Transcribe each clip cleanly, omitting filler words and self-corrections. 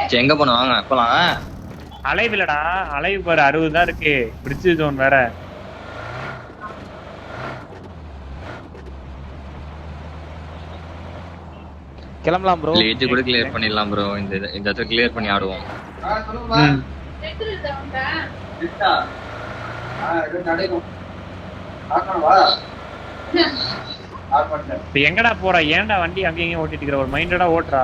சரி எங்க போனோம் வாங்க போலாம். அலைவ் இல்லடா, அலைவ் பாரு 60 தான் இருக்கு. பிரிட்ஜ் ஜோன் வேற. கிளம்பலாம் ப்ரோ. ஏஜ் கூட கிளியர் பண்ணிடலாம் ப்ரோ. இந்த இடத்தை கிளியர் பண்ணி ஆடுவோம். எங்கடா போற? ஏன்டா வண்டி அங்கேயும் ஓட்டிட்டு இருக்கிற? ஒரு மைண்டடா ஓட்டுறா.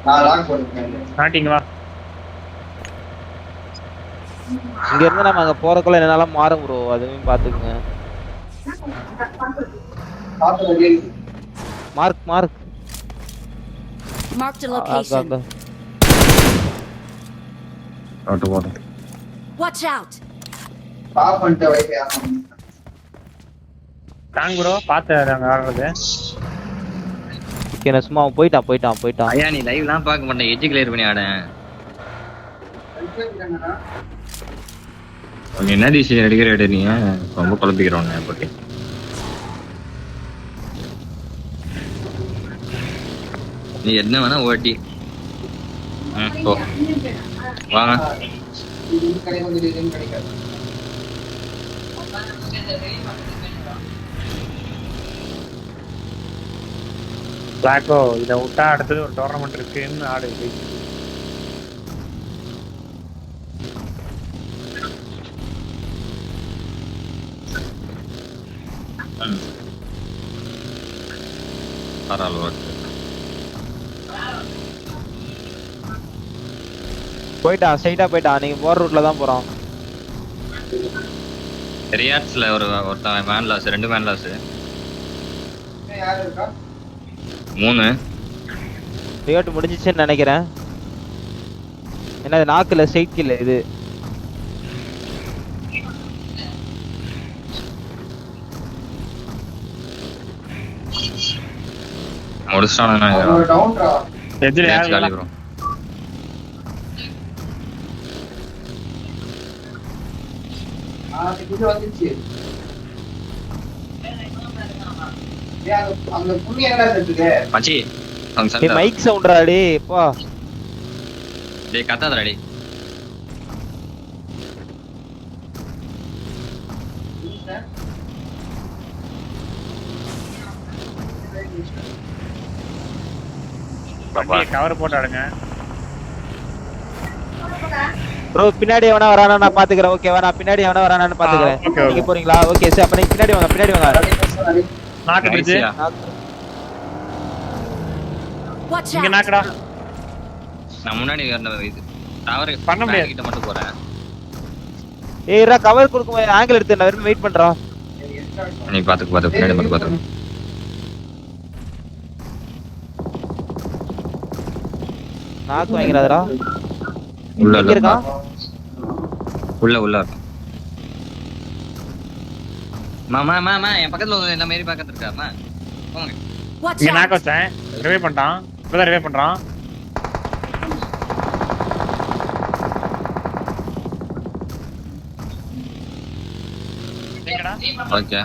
வா இங்க இருந்து நம்ம அங்க போறதுக்குள்ள என்னெல்லாம் மாறும் ப்ரோ, அதுவும் பாத்துக்குங்க. Mark mark Marked a location. Watch out. தாங்க ப்ரோ, பாத்து அங்க ஆடுறது. ஓகே நான் சும்மா போயிட்டான். ஐயா நீ லைவ்லாம் பார்க்க மாட்டேன், எஜ் கிளியர் பண்ணி ஆடேன். என்ன டிசிஷன் எடுக்கிற நீ? ரொம்ப குழப்பிக்கிறோன்னு போட்டு நீ என்ன வேணா ஓட்டி போ வாங்க. பிளாக்கோ இதை விட்டா அடுத்தது ஒரு டோர்னமெண்ட் இருக்குன்னு ஆடு. ஸ்ட்ரைட்டா போயிட்டான். நீங்க போற ரூட்ல தான் போறோம். ரியாட்ஸ்ல ஒருத்தன் man loss, 2 man loss, 3 riot முடிஞ்சிச்சுன்னு நினைக்கிறேன். என்ன நாக்குல ஸ்ட்ரைட் கில் இது. முடிச்சானா எஜ்ல யாரு ப்ரோ? இது வந்துச்சு. அந்த புண்ணிய என்ன செஞ்சுது மச்சி ஃபங்க்ஷன் மைக் சவுண்ட்ரா டேய் பா. டேய் கத்தாதடா டேய். பாப்பா கவர் போட்டு ஆடுங்க ப்ரோ. பின்னாடி எவனா வரானா நான் பாத்துக்கறேன். ஓகேவா? நான் பின்னாடி எவனா வரானான்னு பாத்துக்கறேன். நீங்க போறீங்களா? ஓகே சார், அப்ப நீங்க பின்னாடி வாங்க. நாக்கு பிரிட்ஜ் Watch இங்க out. நாக்குடா. நான் முன்னாடி இது டவர் பண்ண முடியாது. கிட்ட மட்டும் போறேன். ஏய்ரா கவர் கொடுக்கும் ஆங்கிள் எடுத்து நான் வெயிட் பண்றேன். நீ பாத்து பின்னாடி மட்டும் பாத்து. நாக்கு வாங்குறாதடா. உள்ள இருக்கா? உள்ள இருக்கு. மாமா என் பக்கத்துல என்ன மாதிரி பக்கத்துல இருக்காமா? போங்க. Watch இங்க நாக்கு out. வச்சேன். ரிவே பண்ணிட்டான். இப்பதான் ரிவே பண்றான். எங்கடா? ஓகே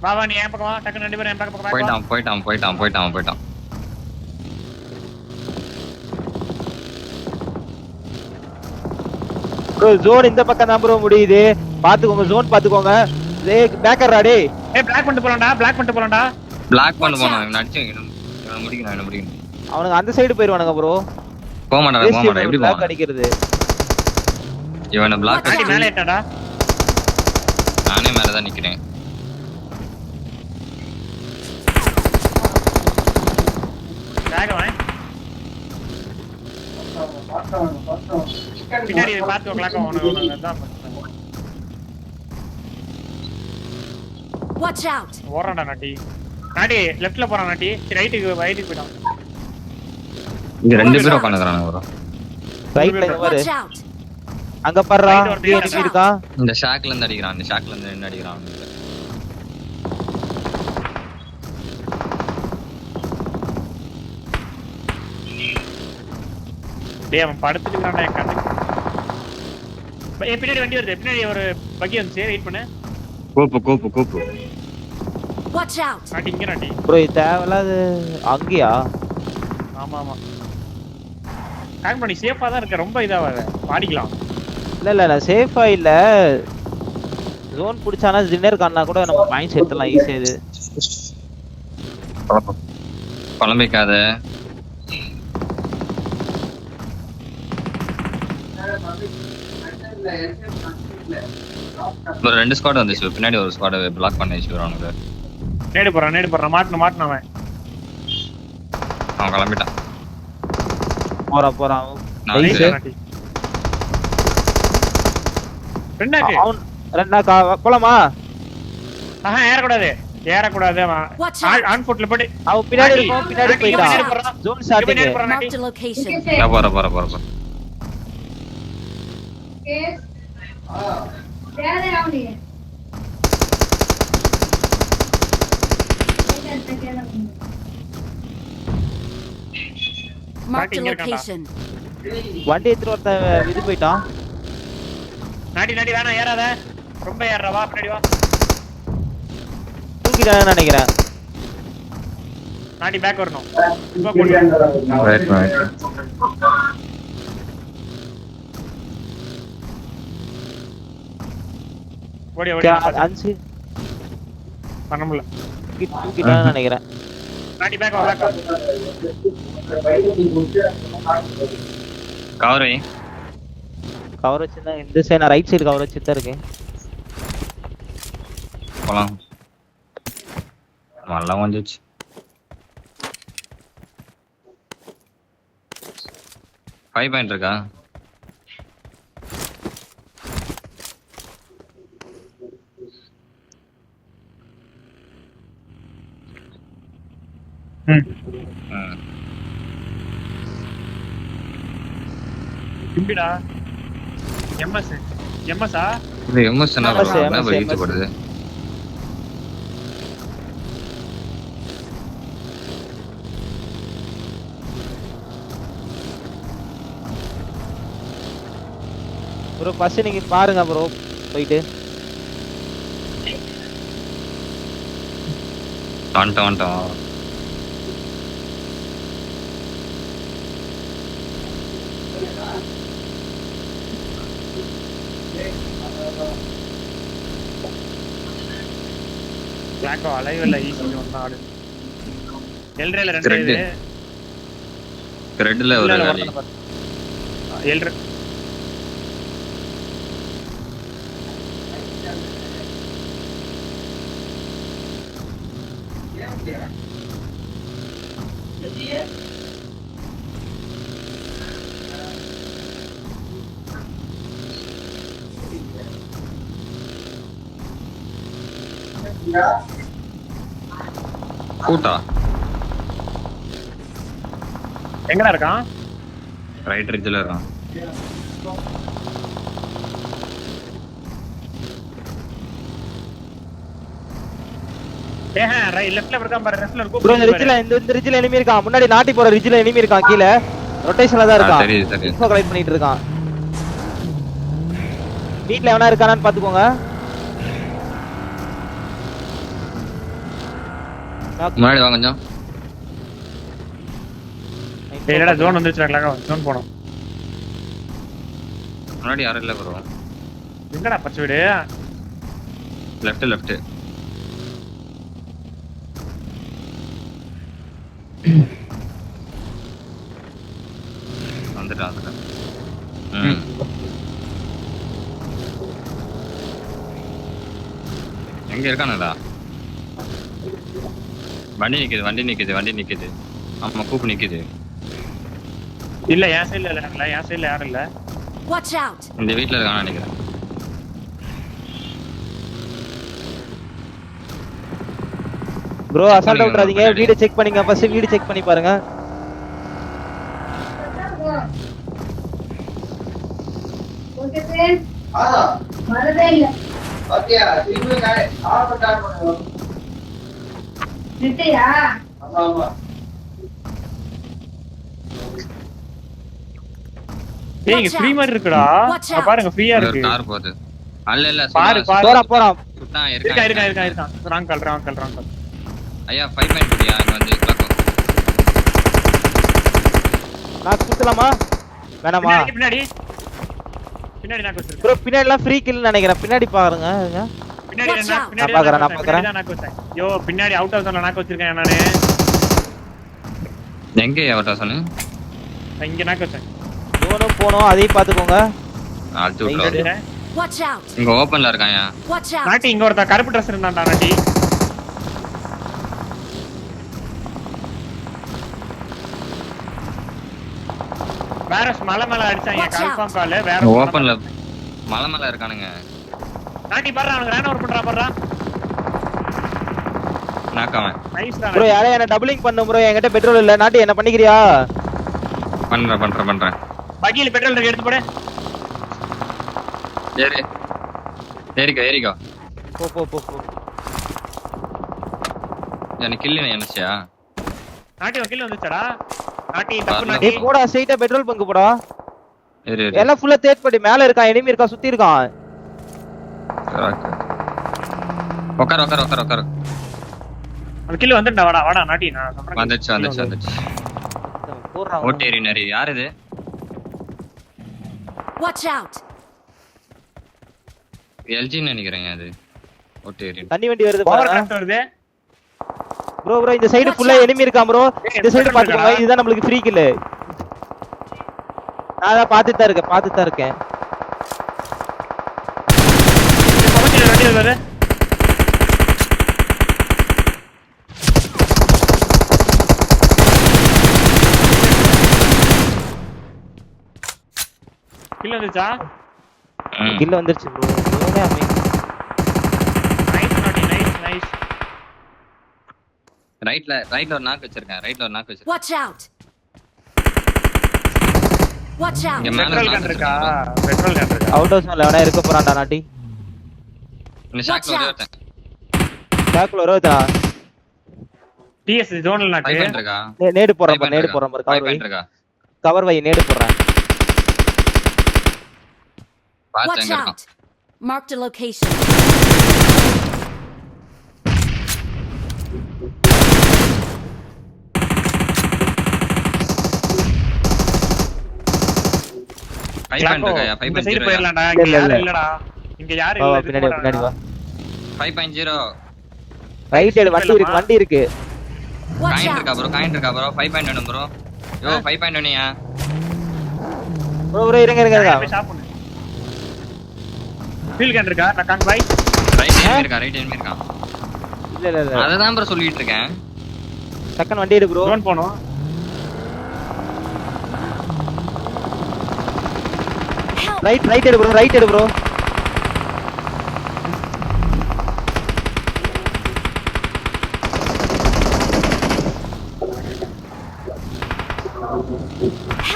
வா நீ என் பக்கம் வா. டக்கு 2 பேரும் என் பக்கம் வா. போயிட்டான். ப்ரோ ஜோன் இந்த பக்கம் தான் ப்ரோ முடியுது. பாத்துக்கோங்க, ஜோன் பாத்துக்கோங்க. டேய் பேக்கர்ரா டேய். ஏய் பிளாக் பண்ணிட்டு போலாம்டா. பிளாக் பண்ண போறோம். இவன் அடிச்சு இவன் முடிக்கணும். அவனுங்க அந்த சைடு போயிடுவானுங்க ப்ரோ. போக மாட்டான். எப்படி பிளாக் அடிக்கிறது? இவனை பிளாக் அடி மேலே ஏட்டாடா. நானே மேல தான் நிக்கிறேன். வேகவா பின்னாடி பாத்து கிளாக்க அவனுங்க தான். Watch out. ஓடுறான்டா நாட்டி லெஃப்ட்ல போறான். நாட்டி ரைட்டுக்கு போயிட்டான். இங்க 2 பேரும் உட்கார்ந்துக்கறானுங்க ப்ரோ. ரைட்ல பாரு. Watch out. அங்க பாருடா. டிஎன்பி இருக்கா? இந்த ஷாக்ல இருந்து அடிக்கிறான். என்ன அடிக்கிறான்? டேய் அவன் படுத்துட்டு இருக்கான்டா என் கண்ணு. பின்னாடி வண்டி வருது, பின்னாடி ஒரு பக்கி வந்துச்சு, வெயிட் பண்ணு. கோப்பு Watch out. நாட்டி இங்க நாட்டி. ப்ரோ இது தேவையில்லாத அங்கயா? ஆமா ஹேங் பண்ணி சேஃபா தான் இருக்க, ரொம்ப இதாவாத பாடிக்கலாம். இல்ல நான் சேஃபா இல்ல. ஜோன் புடிச்சானா டின்னர் காணா கூட நம்ம பாயிண்ட்ஸ் எடுத்துலாம் ஈஸியா. இது குழம்பிக்காத. ஒரு 2 ஸ்குவாட் வந்துச்சு, பின்னாடி ஒரு ஸ்குவாட் பிளாக் பண்ணி வச்சுறானுங்க. நேடு போறான் மாட்டன அவன் கிளம்பிட்டான். போறான் நைஸ். ரெண்டாக்கு அவன் ரெண்டாக்கா போலாமா? ஏறக்கூடாது அவன் Watch out. ஆன் ஃபுட்ல போடு. அவன் பின்னாடி இருக்கும், பின்னாடி போயிட்டான். Zone starting. Marked a location. போற Marked a location. வண்டி எடுத்துட்டு ஒருத்தன் இது போயிட்டான். நாடி வேணாம், ஏறாத. ரொம்ப ஏறற, வா பின்னாடி வா. தூக்கிட்டானு நினைக்கிறேன். நாடி பேக் வரணும். ரைட் ஓடி அஞ்சு பண்ண முடியல. தூக்கிட்டானு நினைக்கிறேன். நாடி பேக் வா. கவர் வச்சிருந்தா இந்த சைடு, நான் ரைட் சைடு கவர் வச்சுட்டு தான் இருக்கேன். போலாம். நல்லா வந்துச்சு. ஃபைவ் பாயிண்ட் இருக்கா? இம்பிடா எம்எஸ்ஆ இது எம்எஸ் என்ன படுது? ப்ரோ ஃபர்ஸ்ட் நீங்க பாருங்க ப்ரோ போயிட்டு. வந்துட்டோம். பிளாக்கோ அலைவல்ல ஈஸி ஒண்ணா ஆடு. எல்ரேல ரெண்டு இது. ரெட்ல ஒரு காலி. எல்ரே கூட்டா எங்கடா இருக்கான்? ரைட் ரிட்ஜ்ல இருக்கான். ரைட் லெஃப்ட்ல இருக்கான் பாரு. லெஃப்ட்ல இருக்கு ப்ரோ. இந்த ரிட்ஜ்ல எனிமி இருக்கான். முன்னாடி நாட்டி போற ரிட்ஜ்ல எனிமி இருக்கான். கீழ ரொட்டேஷன்ல தான் இருக்கான். சரி இன்ஃபோ கலெக்ட் பண்ணிட்டு இருக்கான். வீட்ல எவனா இருக்கானான்னு பாத்துக்கோங்க. முன்னாடி வாங்க கொஞ்சம். ஏடா ஜோன் வந்துச்சுடா. ஜோன் போறோம். முன்னாடி யாரும் இல்ல ப்ரோ. எங்கடா பச்சை வீடு? லெஃப்ட் வந்துட்டான். எங்க இருக்கானடா? வண்டி நிக்குது. ஆமா கூப்பு நிக்குது. இல்ல என் சைடுல யாரும் இல்ல. Watch out. இந்த வீட்ல இருக்கானு நினைக்கிறேன். ப்ரோ அசால்ட் விட்டுறாதீங்க. வீடு செக் பண்ணீங்க. ஃபர்ஸ்ட் வீடு செக் பண்ணி பாருங்க. Okay sir. வரதே இல்ல. ஓகே திரும்பி ஆஃப் பண்ணுங்க. நித்தையா? ஆமா. ஏய் இங்க ஃப்ரீ மாதிரி இருக்குடா. Watch அங்க out. பாருங்க ஃப்ரீயா ஒரு இருக்கு. கார் போகுது. இல்ல பாரு, பாரு. போறான் சுட்டா இருக்கா. ராங் கால். ஐயா 5 பாயிண்ட் குடியா இங்க வந்து பாக்கோ. நான் குத்தலாமா வேணாமா பின்னாடி நான் வச்சிருக்கேன். ப்ரோ பின்னாடிலாம் ஃப்ரீ கில் நினைக்கிறேன். பின்னாடி பாருங்க பின்னாடி Watch out. நான் பாக்குறேன். யோ பின்னாடி அவுட் ஆஃப் ஜோன்ல நாக்க வச்சிருக்கேன் நானு. எங்க அவட்ட சொன்னு? இங்க நாக்க வச்சேன். இவனும் போனோம் அதையும் பாத்துக்கோங்க. அழுத்து விட்டுறாரு. Watch out. இங்க ஓபன்ல இருக்காயா? Watch out. நாட்டி இங்க ஒருத்த கருப்பு Dress இருந்தான்டா நாட்டி. வேற மலை மேல அடிச்சாங்க Watch out. கன்ஃபார்ம் கால் வேற ஓபன்ல மலை மேல இருக்கானுங்க. நாட்டி பாறா அவனுக்கு ரன் ஓவர் பண்றா பாறா. நாக்காம. Nice run. ப்ரோ யாரே என்ன டபுளிங் பண்ணு ப்ரோ. என்கிட்ட பெட்ரோல் இல்ல. நாட்டி என்ன பண்ணிக்கிறியா? பண்றேன். பகில பெட்ரோல் இருக்கு எடுத்து போடு. ஏறிக்கோ. போ. எனக்கு கில்ல என்னச்சியா? நாட்டி வக்கீல் வந்துச்சடா. நாட்டி தப்பு வரல. நாட்டி. ஏய் போடா ஸ்ட்ரைட்டா பெட்ரோல் பங்க் போடா. ஏறு. எல்லாம் ஃபுல்லா தேட் பண்ணி மேல இருக்கான். எனிமி இருக்கா சுத்தி இருக்கான். உட்கார். வக்கீல் வந்துடா வாடா நாட்டி நான் சொல்றேன். வந்துச்சு. போறான். ஓட்டேரி நரி யார் இது? Watch out. எல்ஜி நினைக்கிறேன் அது. ஓட்டேரி. தண்ணி வண்டி வருது பவர் பாருங்க. கட் வருது. ப்ரோ இந்த சைடு ஃபுல்லா எனிமி இருக்கான் ப்ரோ. இந்த சைடு பாத்துக்கோங்க. இதுதான் நமக்கு ஃப்ரீ கில். நான் தான் பாத்துட்டு தான் இருக்கேன். பவர்ல வண்டி வருது. கில் வந்துச்சா? கில் வந்துருச்சு ப்ரோ. நைஸ். ரைட்ல ஒரு நாக் வச்சிருக்கேன். Watch out. Watch out. இங்க மேல பெட்ரோல் கன் இருக்கா? அவுட் ஹவுஸ் மேல எவனா இருக்க போறான்டா நாட்டி. இந்த ஷாக்ல ஒருத்தன். ஷாக்ல ஒருத்தனா. டிஎஸ் ஜோன்ல நாக்கு. 5 பாயிண்ட் இருக்கா? நேடு போறேன் பாரு. 5 பாயிண்ட் இருக்கா? கவர் வை நேடு போறேன். பாத்து Watch எங்க இருக்கான்? out. Marked a location. இந்த சைடு போயிரலாம்டா. இங்க யாரும் இல்லடா. இங்க யாரும் இல்ல. பின்னாடி வா. 5.0 ரைட் சைடு வண்டி இருக்கு. Watch coin out. இருக்கா ப்ரோ? 5 பாயிண்ட் வேணும் ப்ரோ. யோ 5 பாயிண்ட் வேணும்யா. ப்ரோ இருங்க. போய் ஷாப் பண்ணு. ஃபீல் கன் இருக்கா? நான் காங் பை. ரைட் எனிமி இருக்கான். இல்ல. அததான் ப்ரோ சொல்லிட்டு இருக்கேன். செகண்ட் வண்டி எடு ப்ரோ. ஜோன் போணும். ரைட் எடு ப்ரோ.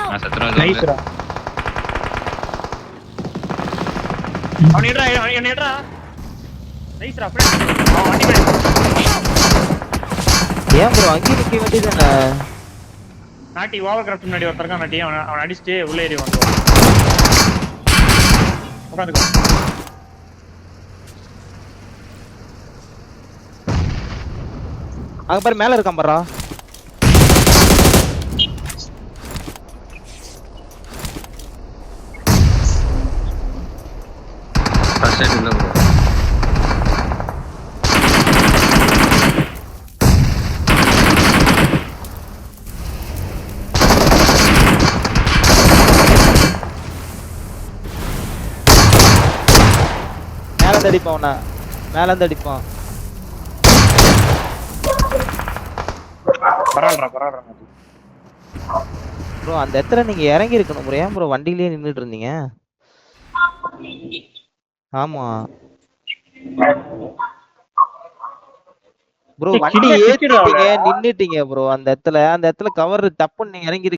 நான் சத்துறேன். நைஸ்ரா. அவனேடா. நைஸ்ரா ஃப்ரெண்ட். வண்டி மேல. ஏன் ப்ரோ அங்க நிக்க வேண்டியதானே? நாட்டி ஓவர் கிராஃப்ட் முன்னாடி ஒருத்தர்க்கான் நாட்டி. அவன் அடிச்சிட்டு உள்ள ஏறி வந்துவான். உட்காந்துக்கோ. அங்க பாரு மேல இருக்கான் பாரா. ஃபர்ஸ்ட் எய்ட் இல்ல ப்ரோ. மேல இருந்து அடிப்பான். பரவாயில்லை ப்ரோ அந்த இடத்துல நீங்க இறங்கி இருக்கணும் ப்ரோ. ஏன் ப்ரோ வண்டியிலேயே நின்னுட்டு இருந்தீங்க? ஆமா ப்ரோ வண்டி ஏத்திட்டீங்க நின்னுட்டீங்க ப்ரோ. அந்த இடத்துல கவர் தப்புன்னு நீங்க இறங்கி